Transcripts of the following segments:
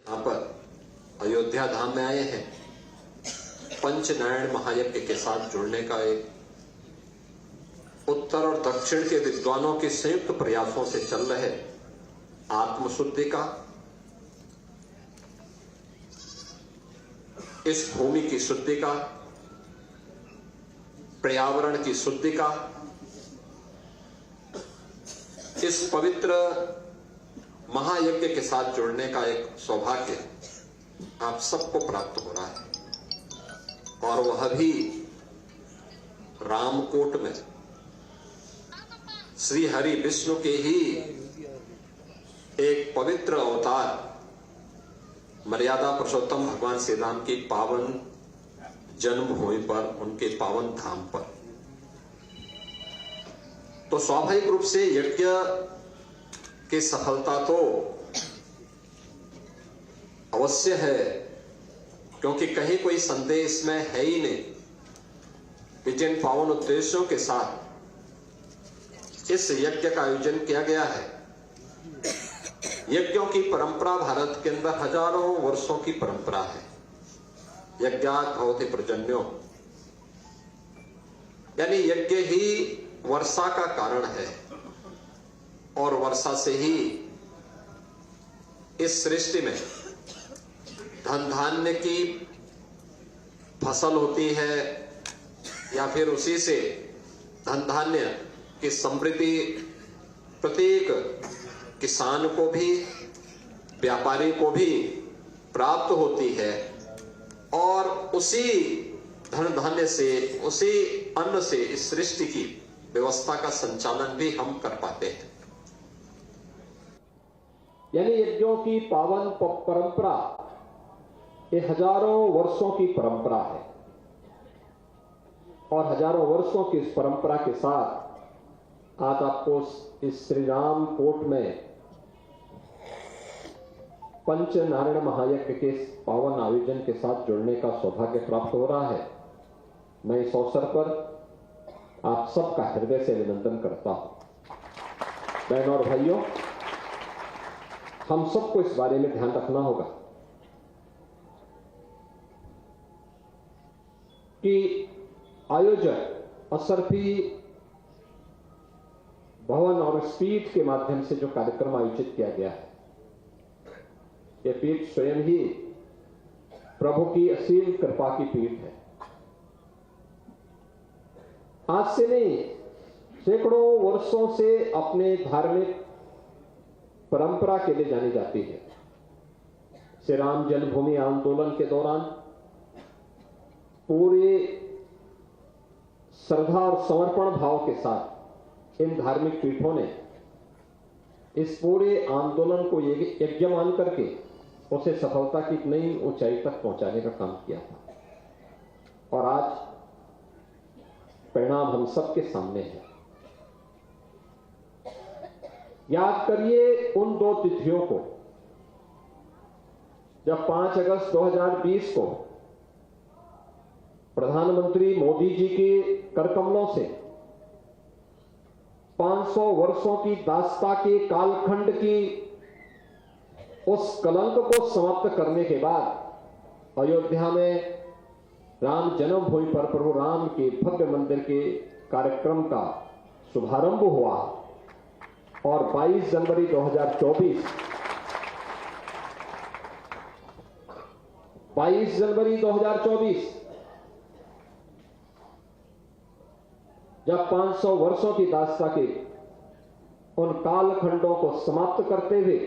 यहाँ पर अयोध्या धाम में आए हैं। पंचनारायण महायज्ञ के साथ जुड़ने का एक उत्तर और दक्षिण के विद्वानों के संयुक्त प्रयासों से चल रहे आत्मशुद्धि का, इस भूमि की शुद्धि का, पर्यावरण की शुद्धि का, इस पवित्र महायज्ञ के साथ जुड़ने का एक सौभाग्य आप सबको प्राप्त हो रहा है, और वह भी रामकोट में श्री हरि विष्णु के ही एक पवित्र अवतार मर्यादा पुरुषोत्तम भगवान श्री राम की पावन जन्मभूमि पर, उनके पावन धाम पर। तो स्वाभाविक रूप से यज्ञ की सफलता तो अवश्य है, क्योंकि कहीं कोई संदेह इसमें है ही नहीं कि जिन पावन उद्देश्यों के साथ इस यज्ञ का आयोजन किया गया है, यज्ञों की परंपरा भारत के अंदर हजारों वर्षों की परंपरा है। यज्ञात् भवति पर्जन्यो, यानी यज्ञ ही वर्षा का कारण है, और वर्षा से ही इस सृष्टि में धन धान्य की फसल होती है, या फिर उसी से धन धान्य की समृद्धि प्रत्येक किसान को भी, व्यापारी को भी प्राप्त होती है, और उसी धन धान्य से, उसी अन्न से इस सृष्टि की व्यवस्था का संचालन भी हम कर पाते हैं। यानी यज्ञों की पावन परंपरा ये हजारों वर्षों की परंपरा है, और हजारों वर्षों की इस परंपरा के साथ आज आपको इस श्री राम कोट में पंचनारायण महायज्ञ के पावन आयोजन के साथ जुड़ने का सौभाग्य प्राप्त हो रहा है। मैं इस अवसर पर आप सबका हृदय से अभिनंदन करता हूं। बहनों और भाइयों, हम सबको इस बारे में ध्यान रखना होगा कि आयोजक असरफी भवन और इस पीठ के माध्यम से जो कार्यक्रम आयोजित किया गया है, यह पीठ स्वयं ही प्रभु की असीम कृपा की पीठ है। आज से नहीं, सैकड़ों वर्षों से अपने धार्मिक परंपरा के लिए जानी जाती है। श्री राम जन्मभूमि आंदोलन के दौरान पूरे श्रद्धा और समर्पण भाव के साथ इन धार्मिक पीठों ने इस पूरे आंदोलन को यज्ञ मान करके उसे सफलता की नई ऊंचाई तक पहुंचाने का काम किया था, और आज परिणाम हम सबके सामने है। याद करिए उन दो तिथियों को जब 5 अगस्त 2020 को प्रधानमंत्री मोदी जी के करकमलों से 500 वर्षों की दास्ता के कालखंड की उस कलंक को समाप्त करने के बाद अयोध्या में राम जन्मभूमि पर प्रभु राम के भव्य मंदिर के कार्यक्रम का शुभारंभ हुआ, और 22 जनवरी 2024 जब 500 वर्षों की दास्ता के उन कालखंडों को समाप्त करते हुए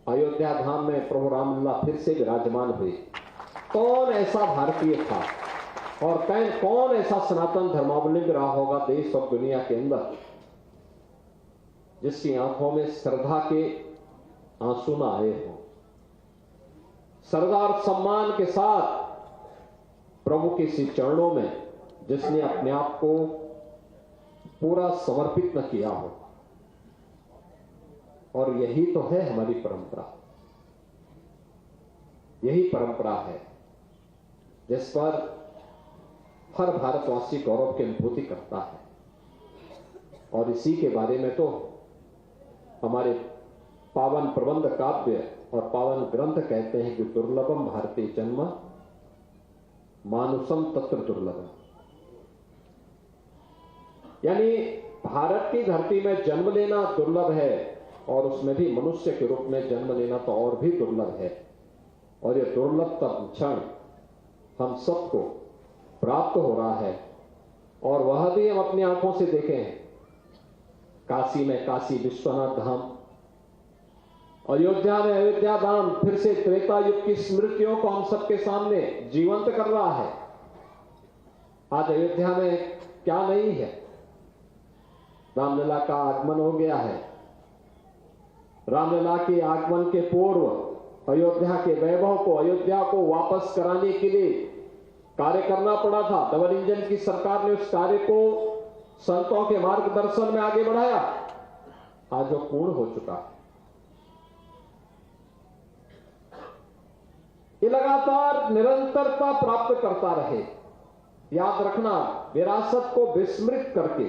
अयोध्या धाम में प्रभु रामलला फिर से विराजमान हुए, कौन ऐसा भारतीय था और कौन ऐसा सनातन धर्मावलंबी रहा होगा देश और दुनिया के अंदर जिसकी आंखों में श्रद्धा के आंसू न आए हों, श्रद्धा और सम्मान के साथ प्रभु के श्री चरणों में जिसने अपने आप को पूरा समर्पित न किया हो। और यही तो है हमारी परंपरा, यही परंपरा है जिस पर हर भारतवासी गौरव की अनुभूति करता है, और इसी के बारे में तो हमारे पावन प्रबंध काव्य और पावन ग्रंथ कहते हैं कि दुर्लभम भारतीय जन्म मानुषम तत्र दुर्लभम, यानी भारत की धरती में जन्म लेना दुर्लभ है और उसमें भी मनुष्य के रूप में जन्म लेना तो और भी दुर्लभ है। और यह दुर्लभतम क्षण हम सबको प्राप्त हो रहा है और वह भी हम अपनी आंखों से देखे हैं। काशी में काशी विश्वनाथ धाम, अयोध्या में अयोध्या धाम फिर से त्रेता युग की स्मृतियों को हम सबके सामने जीवंत कर रहा है। आज अयोध्या में क्या नहीं है, रामलला का आगमन हो गया है। रामलला के आगमन के पूर्व अयोध्या के वैभव को, अयोध्या को वापस कराने के लिए कार्य करना पड़ा था। डबल इंजन की सरकार ने उस कार्य को संतों के मार्गदर्शन में आगे बढ़ाया। आज वो पूर्ण हो चुका है। ये लगातार निरंतरता प्राप्त करता रहे। याद रखना, विरासत को विस्मृत करके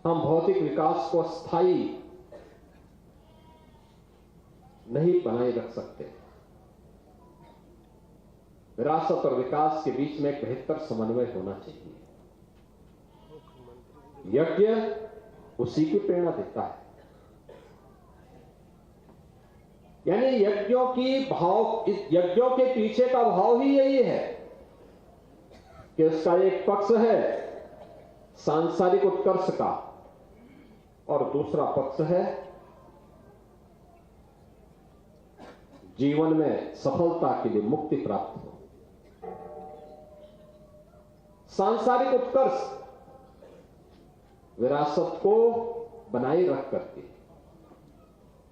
हम भौतिक विकास को स्थायी नहीं बनाए रख सकते। विरासत और विकास के बीच में एक बेहतर समन्वय होना चाहिए। यज्ञ उसी की प्रेरणा देता है, यानी यज्ञों के पीछे का भाव ही यही है कि उसका एक पक्ष है सांसारिक उत्कर्ष का और दूसरा पक्ष है जीवन में सफलता के लिए मुक्ति प्राप्त हो। सांसारिक उत्कर्ष विरासत को बनाए रख करके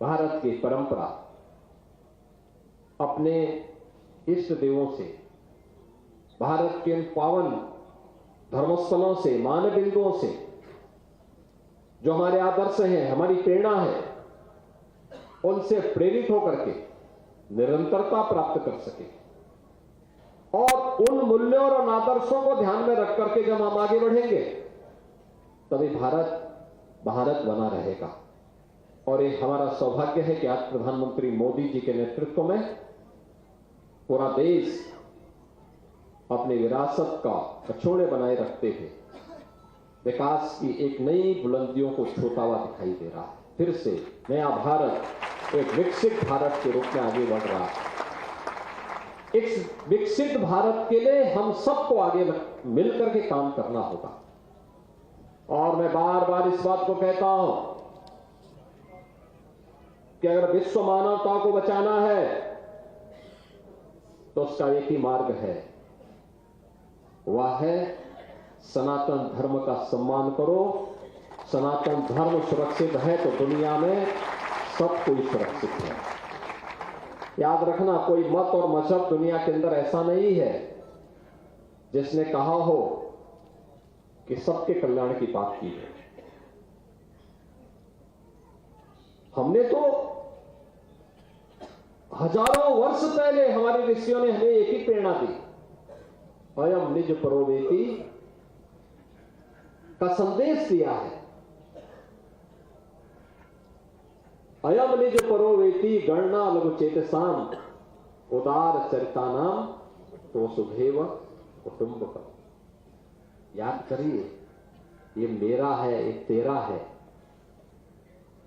भारत की परंपरा अपने इष्ट देवों से, भारत के पावन धर्मस्थलों से, मान बिंदुओं से, जो हमारे आदर्श हैं, हमारी प्रेरणा है, उनसे प्रेरित होकर के निरंतरता प्राप्त कर सके। और उन मूल्यों और आदर्शों को ध्यान में रख करके जब हम आगे बढ़ेंगे तभी भारत बना रहेगा। और ये हमारा सौभाग्य है कि आज प्रधानमंत्री मोदी जी के नेतृत्व में पूरा देश अपनी विरासत का कछोड़े बनाए रखते हुए विकास की एक नई बुलंदियों को छूता हुआ दिखाई दे रहा है। फिर से नया भारत एक विकसित भारत के रूप में आगे बढ़ रहा है। इस विकसित भारत के लिए हम सबको आगे मिलकर के काम करना होगा। और मैं बार बार इस बात को कहता हूं कि अगर विश्व मानवता को बचाना है तो उसका एक ही मार्ग है, वह है सनातन धर्म का सम्मान करो। सनातन धर्म सुरक्षित है तो दुनिया में सब कोई सुरक्षित है। याद रखना, कोई मत और मजहब दुनिया के अंदर ऐसा नहीं है जिसने कहा हो कि सबके कल्याण की बात की है। हमने तो हजारों वर्ष पहले हमारे ऋषियों ने हमें एक ही प्रेरणा दी, अयम निज परोवेति का संदेश दिया है। अयम निज परोवेति गणना लघु चेतसाम उदार चरितानाम तो सुधेव कुटुंबकम। याद करिए, ये मेरा है, ये तेरा है,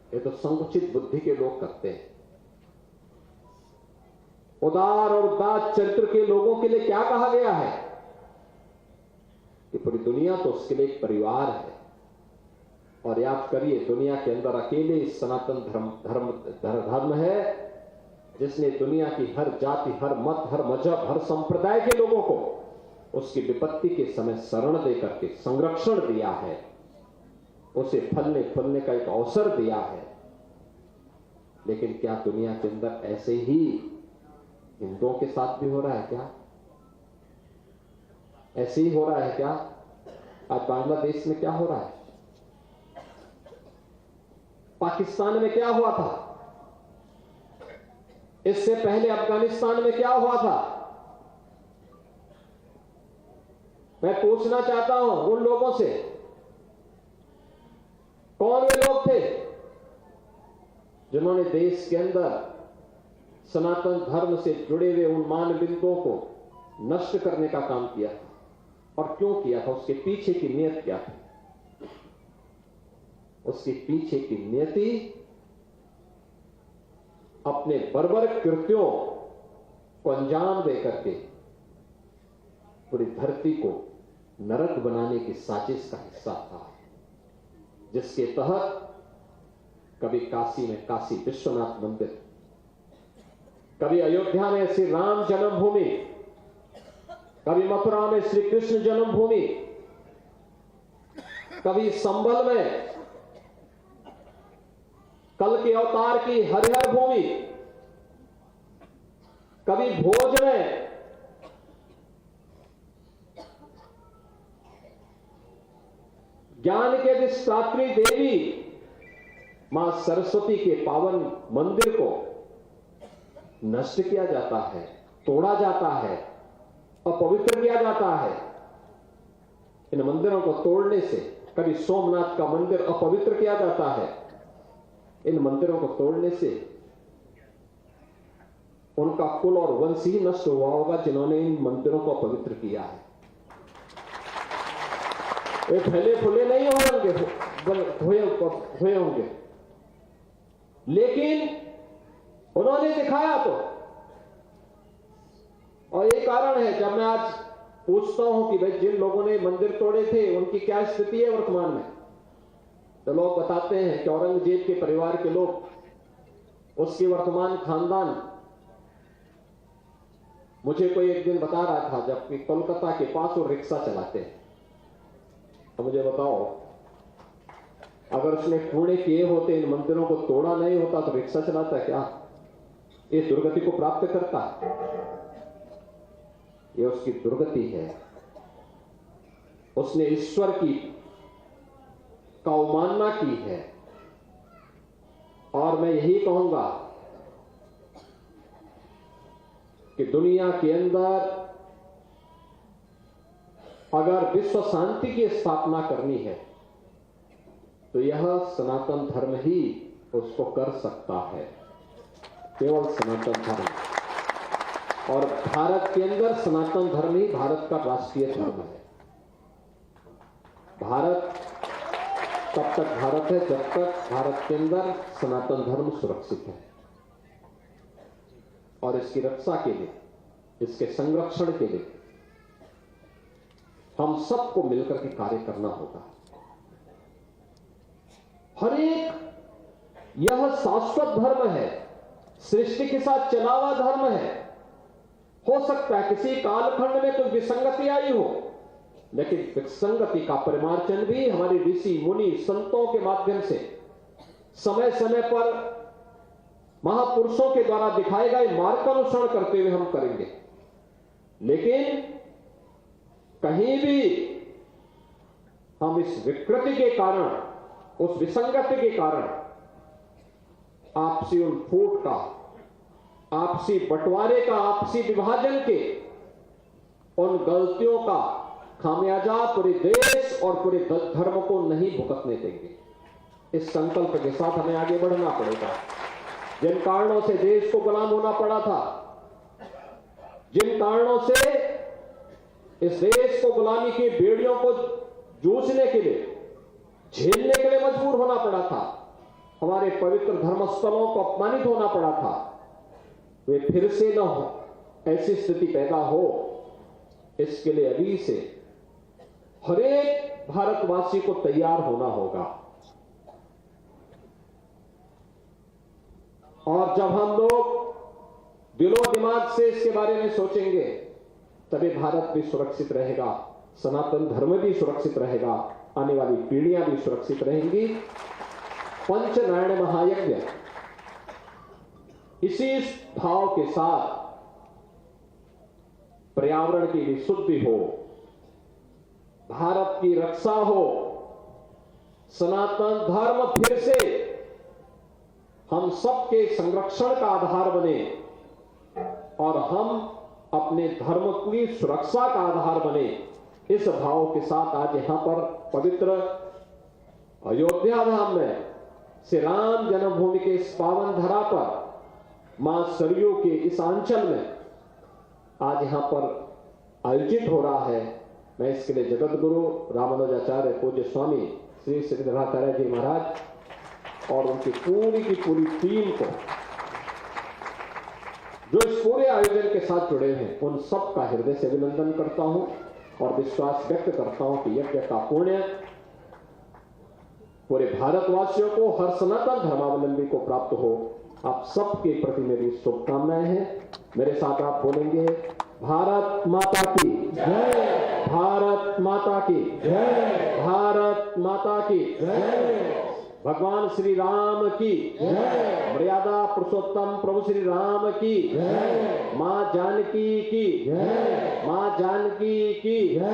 ये तो संकुचित बुद्धि के लोग करते हैं। उदार और उदात चरित्र के लोगों के लिए क्या कहा गया है कि पूरी दुनिया तो उसके लिए एक परिवार है। और याद करिए, दुनिया के अंदर अकेले सनातन धर्म है जिसने दुनिया की हर जाति, हर मत, हर मजहब, हर संप्रदाय के लोगों को उसकी विपत्ति के समय शरण देकर के संरक्षण दिया है, उसे फलने फूलने का एक अवसर दिया है। लेकिन क्या दुनिया के अंदर ऐसे ही हिंदुओं के साथ भी हो रहा है क्या? ऐसे ही हो रहा है क्या? आज बांग्लादेश में क्या हो रहा है? पाकिस्तान में क्या हुआ था? इससे पहले अफगानिस्तान में क्या हुआ था? मैं पूछना चाहता हूं उन लोगों से, कौन वे लोग थे जिन्होंने देश के अंदर सनातन धर्म से जुड़े हुए उन मान बिंदुओं को नष्ट करने का काम किया था, और क्यों किया था, उसके पीछे की नीयत क्या थी? उसके पीछे की नियति अपने बर्बर कृत्यों को अंजाम देकर के पूरी धरती को नरक बनाने की साजिश का हिस्सा था, जिसके तहत कभी काशी में काशी विश्वनाथ मंदिर, कभी अयोध्या में श्री राम जन्मभूमि, कभी मथुरा में श्री कृष्ण जन्मभूमि, कभी संभल में कल के अवतार की हरिहर भूमि, कभी भोज में ज्ञान के अधिष्ठात्री देवी मां सरस्वती के पावन मंदिर को नष्ट किया जाता है, तोड़ा जाता है, अपवित्र किया जाता है। इन मंदिरों को तोड़ने से कभी सोमनाथ का मंदिर अपवित्र किया जाता है, इन मंदिरों को तोड़ने से उनका कुल और वंश ही नष्ट हुआ होगा जिन्होंने इन मंदिरों को अपवित्र किया है। वे फैले फूले नहीं हुए होंगे, लेकिन उन्होंने दिखाया तो। और ये कारण है, जब मैं आज पूछता हूं कि भाई जिन लोगों ने मंदिर तोड़े थे उनकी क्या स्थिति है वर्तमान में, तो लोग बताते हैं कि औरंगजेब के परिवार के लोग, उसकी वर्तमान खानदान, मुझे कोई एक दिन बता रहा था, जबकि कोलकाता के पास वो रिक्शा चलाते हैं, तो मुझे बताओ अगर उसने पुण्य किए होते, इन मंदिरों को तोड़ा नहीं होता, तो रिक्शा चलाता क्या? ये दुर्गति को प्राप्त करता है, ये उसकी दुर्गति है। उसने ईश्वर की अवमानना की है। और मैं यही कहूंगा कि दुनिया के अंदर अगर विश्व शांति की स्थापना करनी है तो यह सनातन धर्म ही उसको कर सकता है, केवल सनातन धर्म। और भारत के अंदर सनातन धर्म ही भारत का राष्ट्रीय धर्म है। भारत तब तक भारत है जब तक भारत के अंदर सनातन धर्म सुरक्षित है, और इसकी रक्षा के लिए, इसके संरक्षण के लिए हम सबको मिलकर के कार्य करना होगा। हर एक यह शाश्वत धर्म है, सृष्टि के साथ चला हुआ धर्म है। हो सकता है किसी कालखंड में कुछ विसंगति आई हो, लेकिन विसंगति का परिमार्जन भी हमारे ऋषि मुनि संतों के माध्यम से समय समय पर महापुरुषों के द्वारा दिखाए गए मार्ग का अनुसरण करते हुए हम करेंगे। लेकिन कहीं भी हम इस विकृति के कारण, उस विसंगति के कारण आपसी उन फूट का, आपसी बंटवारे का, आपसी विभाजन के उन गलतियों का खामियाजा पूरे देश और पूरे धर्म को नहीं भुगतने देंगे। इस संकल्प के साथ हमें आगे बढ़ना पड़ेगा। जिन कारणों से देश को गुलाम होना पड़ा था, जिन कारणों से इस देश को गुलामी की बेड़ियों को जूझने के लिए, झेलने के लिए मजबूर होना पड़ा था, हमारे पवित्र धर्मस्थलों को अपमानित होना पड़ा था, वे फिर से न हो, ऐसी स्थिति पैदा हो, इसके लिए अभी से हर एक भारतवासी को तैयार होना होगा। और जब हम लोग दिलो दिमाग से इसके बारे में सोचेंगे, तभी भारत भी सुरक्षित रहेगा, सनातन धर्म भी सुरक्षित रहेगा, आने वाली पीढ़ियां भी सुरक्षित रहेंगी। पंचनारायण महायज्ञ इसी भाव के साथ पर्यावरण की विशुद्धि हो, भारत की रक्षा हो, सनातन धर्म फिर से हम सबके संरक्षण का आधार बने और हम अपने धर्म की सुरक्षा का आधार बने, इस भाव के साथ आज यहां पर पवित्र अयोध्या धाम में श्री राम जन्मभूमि के इस पावन धरा पर, मां सरयू के इस आंचल में आज यहां पर आयोजित हो रहा है। मैं इसके लिए जगत गुरु रामानुजाचार्य पूज्य स्वामी श्री श्रीधराचार्य जी महाराज और उनकी पूरी की पूरी टीम को, जो इस पूरे आयोजन के साथ जुड़े हैं, उन सब का हृदय से अभिनंदन करता हूं और विश्वास व्यक्त करता हूं कि यज्ञ का पुण्य पूरे भारतवासियों को, हर सनातन धर्मावलंबी को प्राप्त हो। आप सबके प्रति मेरी शुभकामनाएं हैं। मेरे साथ आप बोलेंगे, भारत माता की जय, भारत माता की जय, भारत माता की जय, भगवान श्री राम की जय, मर्यादा पुरुषोत्तम प्रभु श्री राम की जय, मां जानकी की जय, मां जानकी की जय।